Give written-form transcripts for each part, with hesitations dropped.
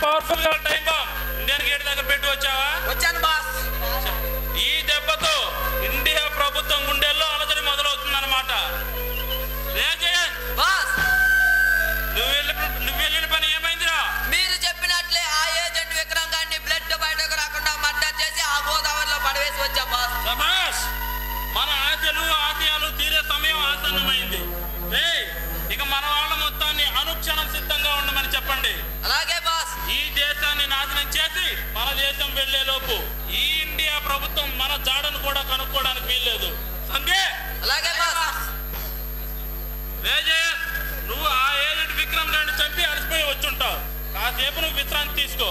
Powerful గా time bomb Indian gate దగ్గర పెట్టి వచ్చావా? వచ్చాను బాస్. ఈ దెబ్బతో ఇండియా ప్రభుత్వం గుండెల్లో అలజడి మొదలవుతుంది అన్నమాట. బాస్, నువ్వు వెళ్ళిన పని ఏమైందిరా? మీరు చెప్పినట్లే ఆ ఏజెంట్ విక్రమ్ గారిని బ్లడ్ బయటకు రాకుండా మర్డర్ చేసి ఆ గోదావరిలో పడవేసి వచ్చా బాస్. సభాష్, మన ఆశయాలు తీరే సమయం ఆసన్నమైంది. ఇక మన వాళ్ళ మొత్తాన్ని అనుక్షణం సిద్ధంగా ఉండమని చెప్పండి. అలాగే బాస్. ఈ దేశాన్ని నాశనం చేసి మన దేశం వెళ్లే లోపు ఈ ఇండియా ప్రభుత్వం మన జాడను కూడా కనుక్కోవడానికి వీల్లేదు. సంగే. అలాగే బాస్. నువ్వు ఆ ఏజెంట్ విక్రమ్ గారిని చంపి అలసిపోయి వచ్చుంటావు. కాసేపు నువ్వు విశ్రాంతి తీసుకో.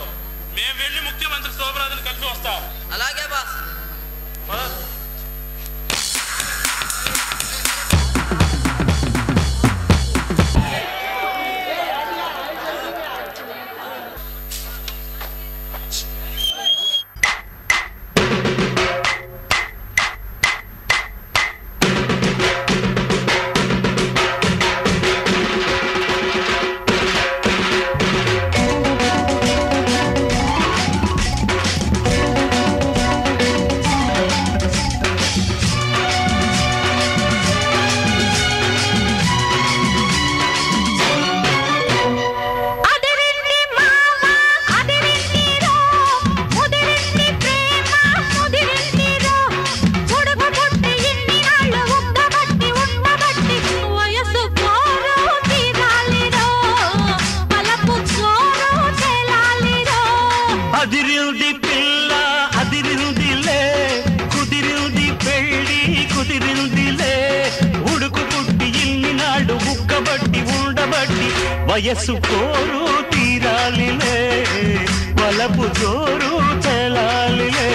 మేము వెళ్ళి ముఖ్యమంత్రి శోభరాజుని కలిసి వస్తాం. అలాగే బాస్. వయసు కోరు తీరాలిలే, వలపు జోరు తెలాలిలే.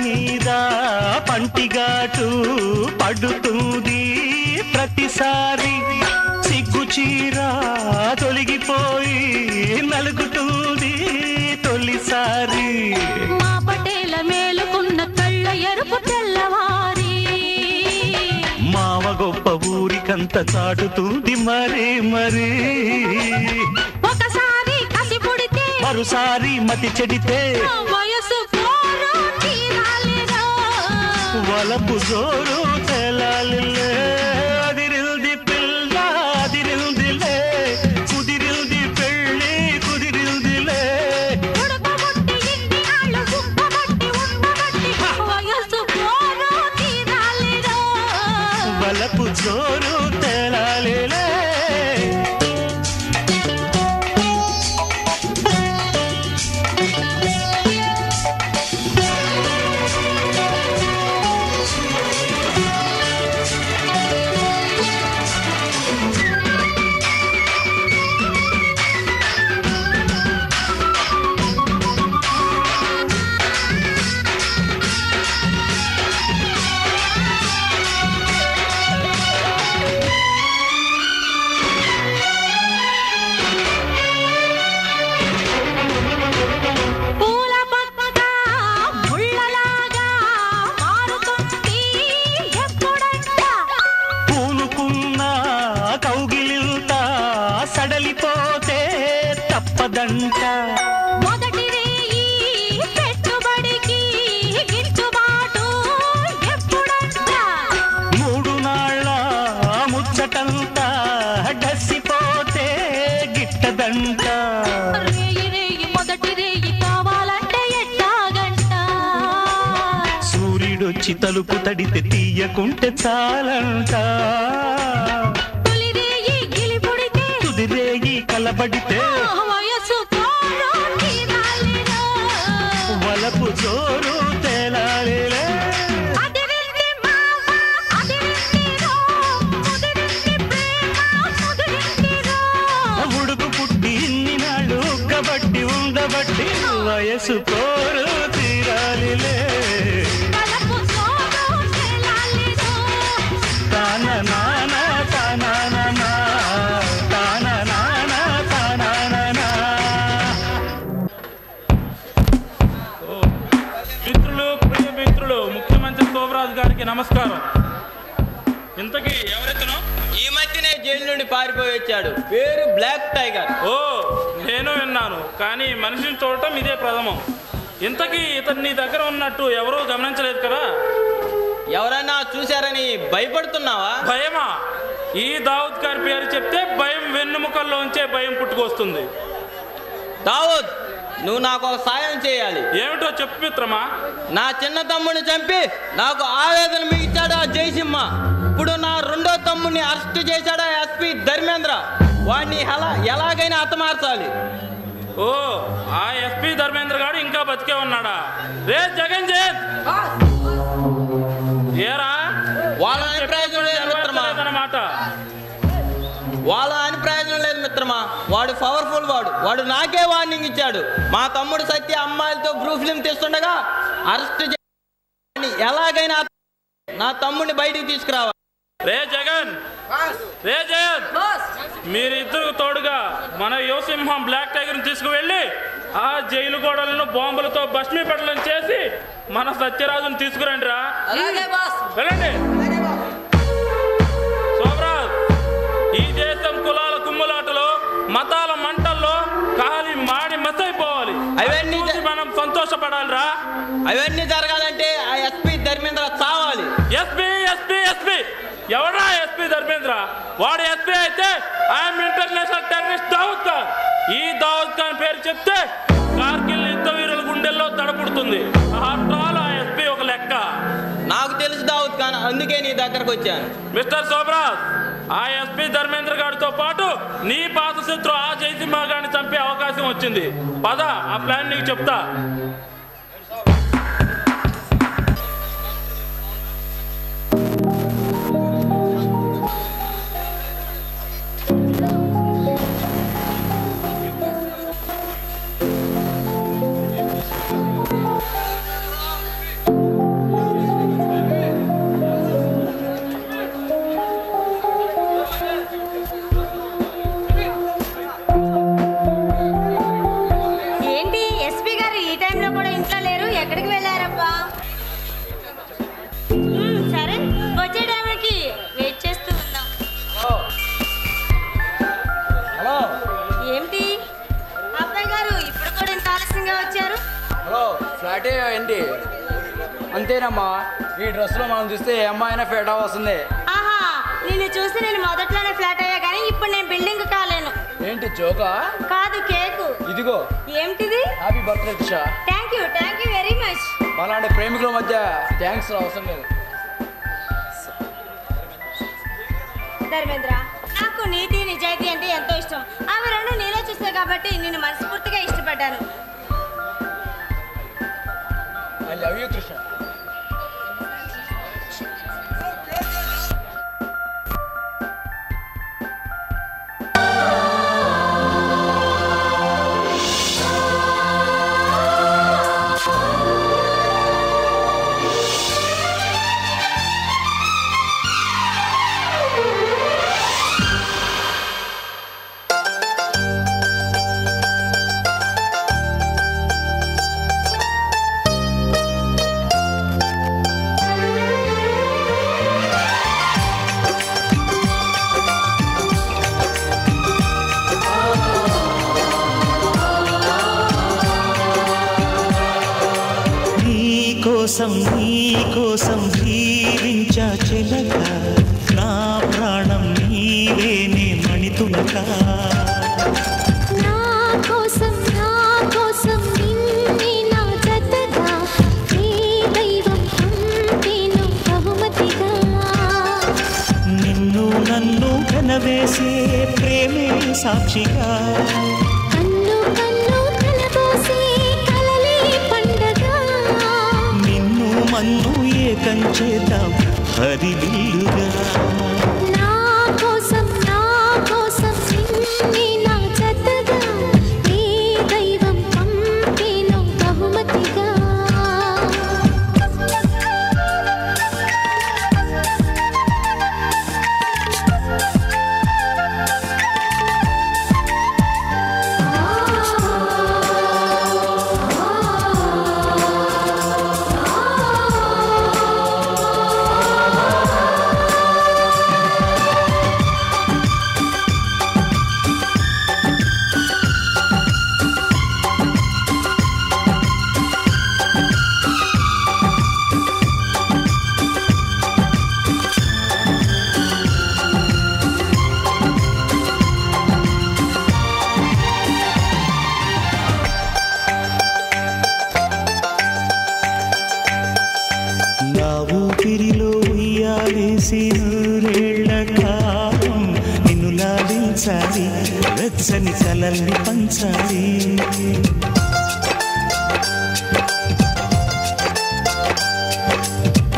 మీద పంటిగాటు పడుతుంది ప్రతిసారి, సిగ్గు చీర తొలగిపోయి నలుగుతుంది తొలిసారి. మా పటేల మేలుకున్న కళ్ళ ఎరుపు తెల్లవారి, మావ గొప్ప ఊరికంత చాటుతుంది మరి మరి. ఒకసారి కసి పుడితే మరోసారి మతి చెడితే వయసు వలపు జోరు తెలాలిలే. అదిరిల్ది పిల్ల అదిరిల్దిలే, కుదిరిల్ది పెళ్ళి కుదిరిల్దిలే. వలపు జోరు తెలాలిలే. మొదటి రేయి పెట్టుబడికి గిట్టుబాటు ఎప్పుడంట, మూడు నాళ్ళ ముచ్చటంతా డసిపోతే గిట్టదంట. రేయి రేయి మొదటి రేయి కావాలంటే ఎట్టాగంట, సూర్యుడొచ్చి తలుపు తడితే తీయకుంటే చాలంట. తొలి రేయి గిలిపుడితే తుది రేయి కలబడితే వయసు వలపు చోరు తేలాలిలే అదిరింది మావా అదిరిందిరో ముదిరింది ప్రేమ ముదిరిందిరో ఉడుకు పుట్టి ఇన్ని నాళ్ళు ఉక్కబట్టి ఉండబట్టి వయసు కోరు తీరాలిలే వలపు చోరు తేలాలిరో తాన నాన తానానా తాన నాన తానానా. మిత్రులు, ప్రియ మిత్రులు, ముఖ్యమంత్రి శోభరాజు గారికి నమస్కారం. ఇంతకీ ఎవరెత్తును? ఈ మధ్యనే జైలు నుండి పారిపోయి వచ్చాడు. పేరు బ్లాక్ టైగర్. ఓ, నేను విన్నాను, కానీ మనిషిని చూడటం ఇదే ప్రథమం. ఇంతకీ ఇతను నీ దగ్గర ఉన్నట్టు ఎవరూ గమనించలేదు కదా? ఎవరైనా చూశారని భయపడుతున్నావా? భయమా? ఈ దావుద్ గారి పేరు చెప్తే భయం వెన్నుముకల్లోంచే భయం పుట్టుకొస్తుంది. దావూద్, నువ్వు నాకు ఒక సాయం చేయాలి. ఏమిటో చెప్పు మిత్రమా. నా చిన్న తమ్ముడిని చంపి నాకు ఆవేదన మిగిల్చాడు ఆ జయసింహ. ఇప్పుడు నా రెండో తమ్ముడిని అరెస్ట్ చేశాడా ఎస్పీ ధర్మేంద్ర. వాడిని ఎలాగైనా హతమార్చాలి. ఓ, ఆ ఎస్పీ ధర్మేంద్ర గారు ఇంకా బతికే ఉన్నాడా? రే జగన్ ఏరా, వాళ్ళ ప్రయోజనం లేదు మిత్రమా. అన్నమాట. వాళ్ళ అని ప్రయోజనం లేదు మిత్రమా. వాడు పవర్ఫుల్. వాడు నాకే వార్నింగ్ ఇచ్చాడు. మా తమ్ముడు సత్య అమ్మాయిలతో బ్రూ ఫిల్మ్ తీస్తుండగా అరెస్ట్ ఎలాగైనా నా తమ్ముడిని బయటికి తీసుకురావాలి. రే జగన్ మీరిద్దరు తోడుగా మన యువసింహం బ్లాక్ టైగర్ తీసుకువెళ్ళి ఆ జైలు గోడలను బాంబులతో భస్మీపటలం చేసి మన సత్యరాజును తీసుకురండి రా. వెళ్ళండి. శోభరాజ్, ఈ దేశం కులాల కుమ్ములాటలో మతాల మంటల్లో కాలి మాడి మసైపోవాలి. అవన్నీ మనం సంతోషపడాలి రా. అవన్నీ జరగాలంటే ఆ ఎస్పీ ధర్మేంద్ర చావాలి. ఎస్పీ ఎస్పీ ఎస్పీ ఎవరా ఎస్పీ ధర్మేంద్ర? వాడు ఎస్పీ అయితే I'm international terrorist Dawood Khan. ఈ దావుద్ ఖాన్ పేరు చెప్తే కార్గిల్ యుద్ధ వీరుల గుండెల్లో తడపుడుతుంది. ఆఫ్టర్ ఆల్ ఆ ఎస్పీ ఒక లెక్క. నాకు తెలుసు దావుద్ ఖాన్, అందుకే నీ దగ్గరకు వచ్చాను. మిస్టర్ శోభరాజ్, ఆ ఎస్పీ ధర్మేంద్ర గారితో పాటు నీ పాత శత్రు ఆ జయసింహ గారిని చంపే అవకాశం వచ్చింది. పద, ఆ ప్లాన్ నీకు చెప్తా. ఏంటి ఎస్పీ గారు ఈ టైంలో కూడా ఇంట్లో లేరు? ఎక్కడికి వెళ్ళారబ్బా? సరే, వచ్చే టైంకి వెయిట్ చేస్తూ ఉందాం. హలో, ఏంటి అబ్బాయి గారు ఇప్పుడు కూడా ఇంత ఆలస్యంగా వచ్చారు? హలో, ఫ్లాటే ఏంటి? అంతేనమ్మా, ఈ డ్రెస్లో మనం చూస్తే ఏ అమ్మాయినా ఫేట్ వస్తుంది. ఆహా, నిన్ను చూసి నేను మొదట్లోనే ఫ్లాట్ అయ్యా, కానీ ఇప్పుడు నేను బిల్డింగ్ కాలేను. ఏంటి జోకా? కాదు, కేకు. ఇదిగో. ఏమిటిది? Happy birthday Trisha. Thank you very much. అలాంటి ప్రేమికుల మధ్య థ్యాంక్స్ అవసరం లేదు. ధర్మేంద్ర, నాకు నీతి నిజాయితీ అంటే ఎంతో ఇష్టం. అవి రెండు నీలో చూస్తాయి కాబట్టి నిన్ను మనస్ఫూర్తిగా ఇష్టపడ్డాను. I love you Trisha. నీకోసం జీవించా చిలక, నా ప్రాణం నీవేనే మణితులక. నా కోసం నిన్నే నా జతగా, నీ దైవం పంపేను బహుమతిగా. నిన్ను నన్ను కనవేసే ప్రేమే సాక్షిగా, కన్ను కన్ను కలబోసే కలలే పండగా. మన్ను ఏకం చేద్దాం హరివిల్లుగా. నా కోసం నిన్నే నా జతగా ఏ దైవం పంపేనో బహుమతిగా. నా ఊపిరిలో ఉయ్యాలేసి నూరేళ్ల కాలం నిన్ను లాలించాలి, వెచ్చని కలల్ని పంచాలి.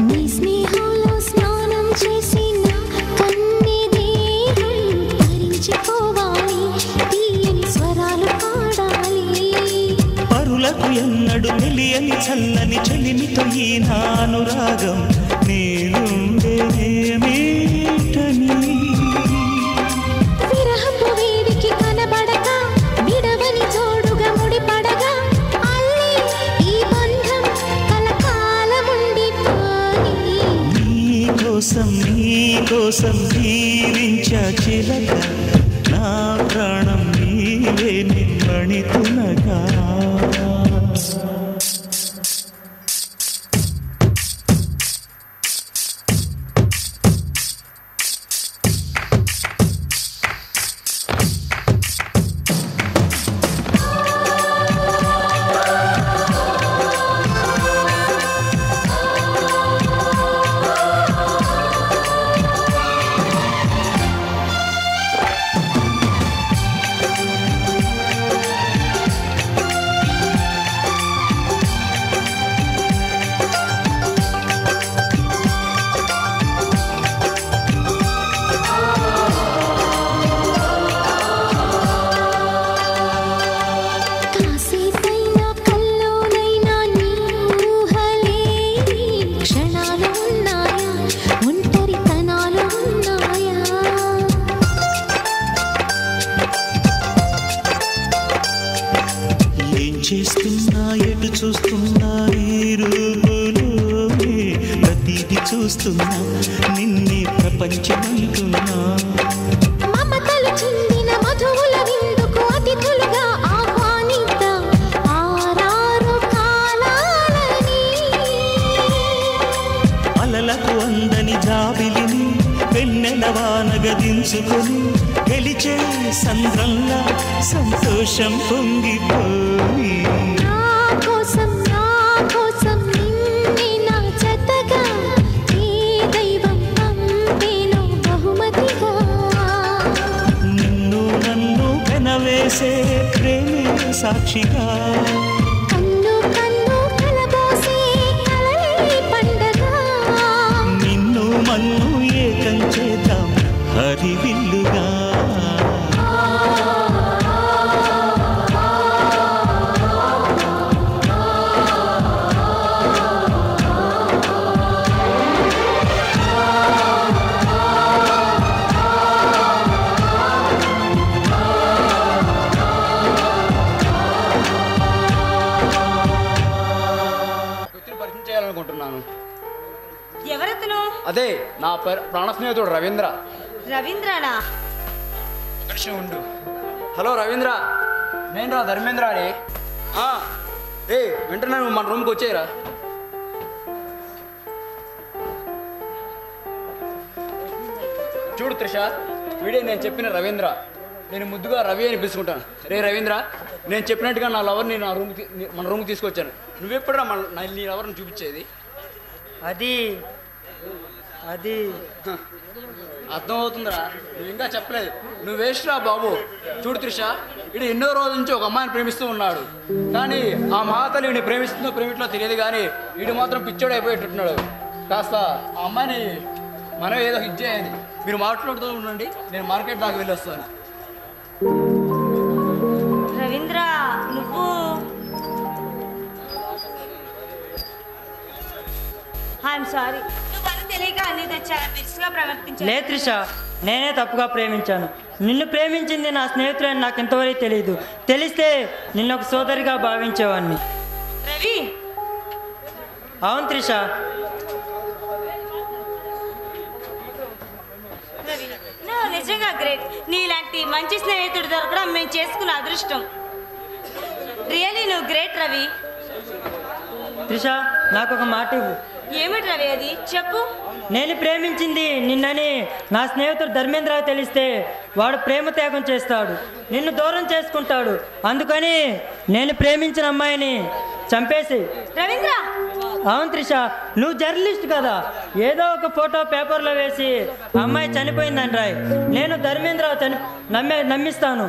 నీ స్నేహంలో స్నానం చేసి నా కన్ని దేహం తరించిపోవాలి, తీయని స్వరాలు పాడాలి. పరులకు ఎన్నడు తెలియని చల్లని చెలిమితో ఈ నానురాగం నేనుండేనేమేటని. విరహపు వేడికి కనబడక విడవని జోడుగా ముడిపడగా అల్లి ఈ బంధం కలకాలముండిపోయి. నీకోసం జీవించ చిలక, నా ప్రాణం నీవే నిమ్మణితునగా. కాసేపైనా కల్లోనైనా నీ ఊహలేని క్షణాలు ఉన్నాయా, ఒంటరితనాలు ఉన్నాయా. ఏం చేస్తున్నా ఎటు చూస్తున్నా ఈ రూపులోనే ప్రతిది చూస్తున్నా నిన్నే ప్రపంచమంటున్నా. మమతలు చిందిన మధువుల విందుకు అతిథులుగా ఆహ్వానిద్దాం ఆరారు కాలాలని. అలలకు అందని జాబిలిని వెన్నెల వానగదించుకొని గెలిచే సంద్రంలా సంతోషం పొంగిపోయి. నా కోసం నిన్నే నా జతగా ఏ దైవం పంపేనో బహుమతిగా. నిన్ను నన్ను పెనవేసే ప్రేమే సాక్షిగా. కన్ను కలబోసే కలలే పండగ. నిన్ను మన్ను ఏకం చేద్దాం హరివిల్లుగా. పరిచయం చేయాలనుకుంటున్నాను. ఎవరతను? అదే నా ప్రాణ స్నేహితుడు రవీంద్ర. రవీంద్రనా? ఒక నిమిషం ఉండు. హలో రవీంద్ర, నేను రా ధర్మేంద్ర అని. వెంటనే నువ్వు మన రూమ్కి వచ్చేయరా. చూడు త్రిష, వీడే నేను చెప్పిన రవీంద్ర. నేను ముద్దుగా రవి అని పిలుచుకుంటాను. రే రవీంద్ర, నేను చెప్పినట్టుగా నా లవర్ని మన రూమ్కి తీసుకొచ్చాను. నువ్వెప్పుడురా నీ లవర్ని చూపించేది? అది అది అర్థమవుతుందిరా, నువ్వు ఇంకా చెప్పలేదు. నువ్వు వేస్ట్రా బాబు. చూడు త్రిష, ఇడు ఎన్నో రోజుల నుంచి ఒక అమ్మాయిని ప్రేమిస్తూ ఉన్నాడు. కానీ ఆ మహాతల్లి వీడిని ప్రేమిస్తుందో ప్రేమిట్లో తెలియదు, కానీ వీడు మాత్రం పిచ్చోడు అయిపోయేటట్టున్నాడు. కాస్త ఆ అమ్మాయిని మనం ఏదో హిట్ చేయాలి. మీరు మాట్లాడుతూ ఉండండి, నేను మార్కెట్ దాకా వెళ్ళి వస్తాను. రవీంద్ర, నువ్వు ఐఎమ్ సారీ. నువ్వు అని తెలియక అన్ని తెచ్చాను, పిచ్చిగా ప్రవర్తించాను. లే త్రిష, నేనే తప్పుగా ప్రేమించాను. నిన్ను ప్రేమించింది నా స్నేహితులని నాకు ఇంతవరకు తెలియదు. తెలిస్తే నిన్ను ఒక సోదరిగా భావించేవాడిని. రవి, అవును త్రిష. రవి, నువ్వు నిజంగా గ్రేట్. నీలాంటి మంచి స్నేహితుడు దొరకడం మేము చేసుకున్న అదృష్టం. రియలీ నువ్వు గ్రేట్ రవి. త్రిష, నాకు ఒక మాట ఇవ్వు. ఏమిటి రవి అది? చెప్పు. నేను ప్రేమించింది నిన్నని నా స్నేహితుడు ధర్మేంద్ర తెలిస్తే వాడు ప్రేమ త్యాగం చేస్తాడు, నిన్ను దూరం చేసుకుంటాడు. అందుకని నేను ప్రేమించిన అమ్మాయిని చంపేసి. రవీంద్ర, అవును త్రిష, నువ్వు జర్నలిస్ట్ కదా, ఏదో ఒక ఫోటో పేపర్లో వేసి అమ్మాయి చనిపోయిందని రాయి. నేను ధర్మేంద్ర నమ్మిస్తాను.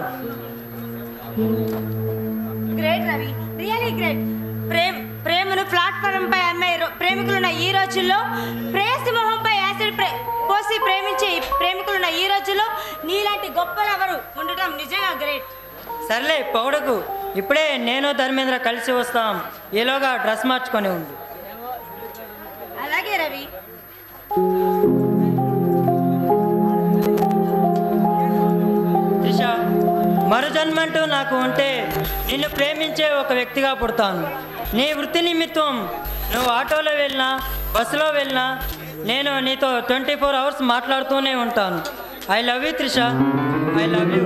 Great Ravi, really great. ప్రేమను ప్లాట్ఫారం పై అమ్మే ప్రేమికులున్న ఈ రోజుల్లో, ప్రేయసి మొహంపై యాసిడ్ పోసి ప్రేమించే ప్రేమికులున్న ఈ రోజుల్లో నీలాంటి గొప్పలు ఎవరు ఉండటం నిజంగా గ్రేట్. సర్లే పొగడకు, ఇప్పుడే నేను ధర్మేంద్ర కలిసి వస్తాం. ఈలోగా డ్రెస్ మార్చుకొని ఉంది. అలాగే రవి. త్రిష, మరో జన్మంటూ నాకు ఉంటే నిన్ను ప్రేమించే ఒక వ్యక్తిగా పుడతాను. నీ వృత్తి నిమిత్తం నువ్వు ఆటోలో వెళ్ళినా బస్సులో వెళ్ళినా నేను నీతో 24 hours మాట్లాడుతూనే ఉంటాను. I love you Trisha, I love you.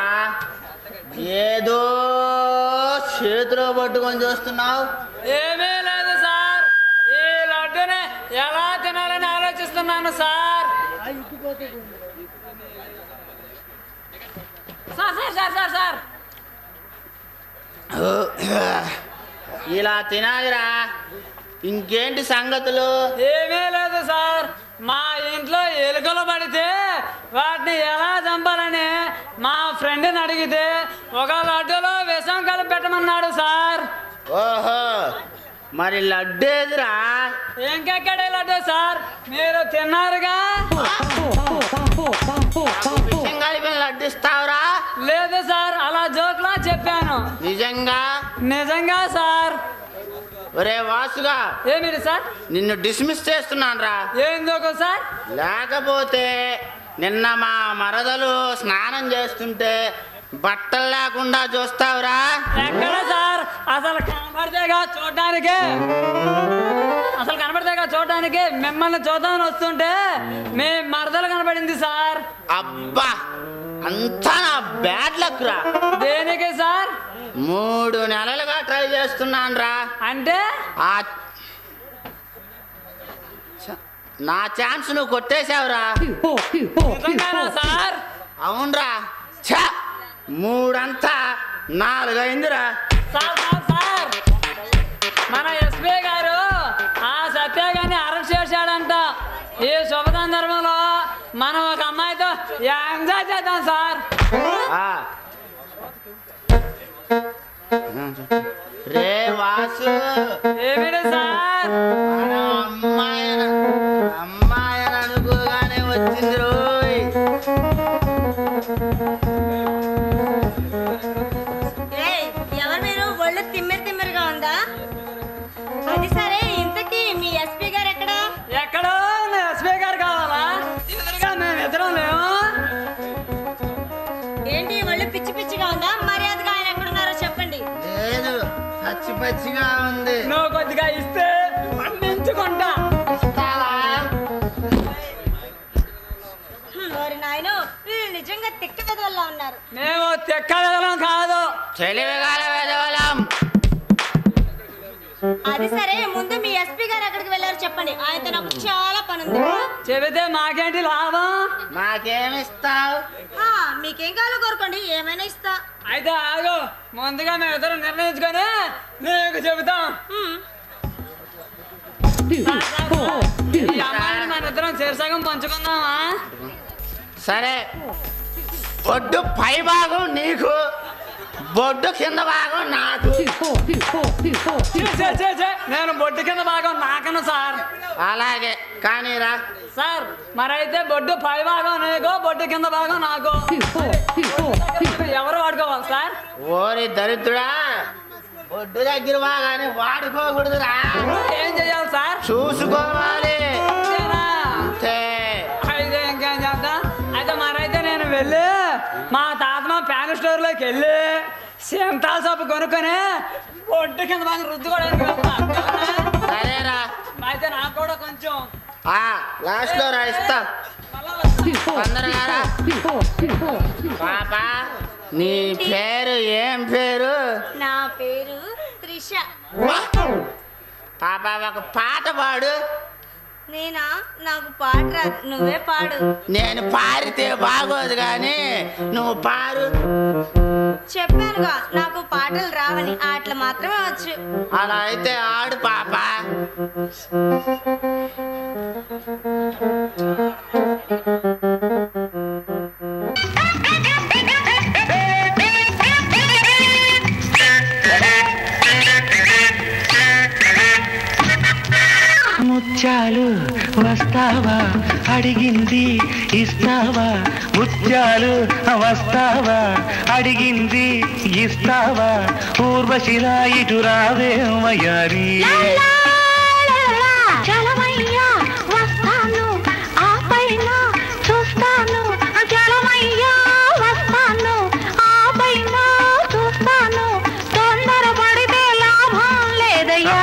ఏంట్రా ఏదో చేతిలో పట్టుకొని చూస్తున్నావు? ఏమీ లేదు సార్, ఈ లడ్డుని ఎలా తినాలని ఆలోచిస్తున్నాను sir. Sir sir sir sir sir ఇలా తినాలిరా. ఇంకేంటి సంగతులు? ఏమీ లేదు సార్, మా ఇంట్లో ఎలుకలు పడితే వాటిని ఎలా చంపాలని మా ఫ్రెండ్ని అడిగితే ఒక లడ్డూలో విషం కలిపి పెట్టమన్నాడు సార్. ఓహో, మరి లడ్డు ఏదిరా? ఇంకెక్కడే లడ్డు సార్, మీరు తిన్నారుగా. విషం కలిపిన లడ్డు ఇస్తావురా? లేదు సార్, అలా జోక్లా చెప్పాను. నిజంగా? నిజంగా సార్. ఒరే వాసుగా, ఏమిటి సార్? నిన్ను డిస్మిస్ చేస్తున్నాను రా. ఎందుకు సార్? లేకపోతే నిన్న మా మరదలు స్నానం చేస్తుంటే బట్టలు లేకుండా చూస్తావురా? ఎక్కడ సార్, అసలు కనబడితేగా చూడటానికి మిమ్మల్ని చూద్దామని వస్తుంటే మీ మరదలు కనబడింది సార్. అబ్బా, అంతా నా బ్యాడ్ లక్ రా. దేనికి సార్? 3 నెలలుగా ట్రై చేస్తున్నాను రా. అంటే నా ఛాన్స్ నువ్వు కొట్టేశావురా. సార్? అవునరా. 3 అంతా 4 అయిందిరా. సార్ సార్ సార్, మన ఎస్పీ గారు ఆ సత్యాగాన్ని అరెస్ట్ చేశాడంట. ఈ శుభ సందర్భంలో మనం ఒక అమ్మాయితో ఎంజాయ్ చేద్దాం సార్. రే వాసు, ఏమిటి సార్? అమ్మాయిని అనుకోగానే వచ్చింది రోయ్. ఎవరు మీరు? ఒళ్ళు తిమ్మిరిగా ఉందా? అది సరే, ఇంతకీ మీ ఎస్పీ గారు ఎక్కడా? ఎక్కడో ఎస్పీ గారు కావాలా? ఎదురుగా మేము ఇద్దరం లేము. ఏంటి ఒళ్ళు పిచ్చిగా ఉందా? మర్యాదగా ఆయన ఎక్కడున్నారో చెప్పండి. లేదు, పచ్చిగా ఉంది. నువ్వు కొద్దిగా ఇస్తే పండించుకుంటా. నాయను, వీళ్ళు నిజంగా తిక్క వెదవల్ల ఉన్నారు. మేము తిక్క వెదవలం కాదు, తెలివిగాల వెదవలం. అది సరే, ముందు మీ ఎస్పీ గారు ఎక్కడికి వెళ్ళారు చెప్పండి. ఆయనతో నాకు చాలా పని ఉంది. చెబితే మాకేంటి లాభం? మాకేమిస్తావు? మీకేం కావాలో కోరుకోండి, ఏమైనా ఇస్తా. అయితే ఆగు, ముందుగా మేము ఇద్దరు నిర్ణయించుకొని నీకు చెబుతాం. ఈ అమ్మాయిని మన ఇద్దరం చేరసగం పంచుకుందామా? సరే, బొడ్డు పై భాగం నీకు, బొడ్డు కింద భాగం నాకు. నేను బొడ్డు కింద భాగం నాకను సార్. అలాగే కానీరా సార్. మరైతే బొడ్డు పై భాగం నీకు, బొడ్డు కింద భాగం నాకు. ఎవరు వాడుకోవాలి సార్? ఓరి దరిద్రుడా, బొడ్డు దగ్గర భాగాన్ని వాడుకోకూడదురా. ఏం చెయ్యాలి సార్? చూసుకోవాలి. అయితే ఇంకేం చేద్దాం? అయితే మరైతే నేను వెళ్ళి మా తాతమ్మ ప్యాన్ స్టోర్లోకి వెళ్ళి సింతాల్ సబ్బు కొనుక్కొని బొడ్డు కింద భాగం రుద్దుకోవడానికి వెళ్తా. సరేరా. అయితే నాకు కూడా కొంచెం లాస్ట్ లో రా, ఇస్తా. పాపా, నీ పేరు ఏం పేరు? నా పేరు త్రిష. పాపా, ఒక పాట పాడు. నేనా? నాకు పాట రాదు, నువ్వే పాడు. నేను పాడితే బాగోదు కానీ నువ్వు పాడు. చెప్పానుగా నాకు పాటలు రావని, ఆటలు మాత్రమే వచ్చు. అలా అయితే ఆడు పాపా. ముత్యాలు వస్తావా, అడిగింది ఇస్తావా? ముత్యాలు వస్తావా, అడిగింది ఇస్తావా? ఊర్వశిలా ఇటు రావే మయారి. చలమయ్యా వస్తాను, ఆ పైన చూస్తాను. చలమయ్యా వస్తాను, ఆ పైన చూస్తాను. తొందర పడితే లాభం లేదయ్యా.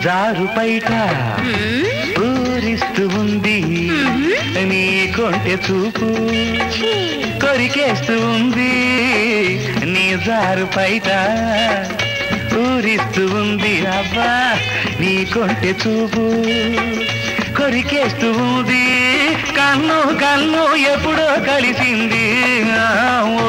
జారు పైట ఊరిస్తూ ఉంది నీ కొంటె చూపు కొరికేస్తూ ఉంది నీ జారు పైట ఊరిస్తూ ఉంది అబ్బా నీ కొంటె చూపు కొరికేస్తూ ఉంది కన్ను కన్ను ఎప్పుడో కలిసింది ఓ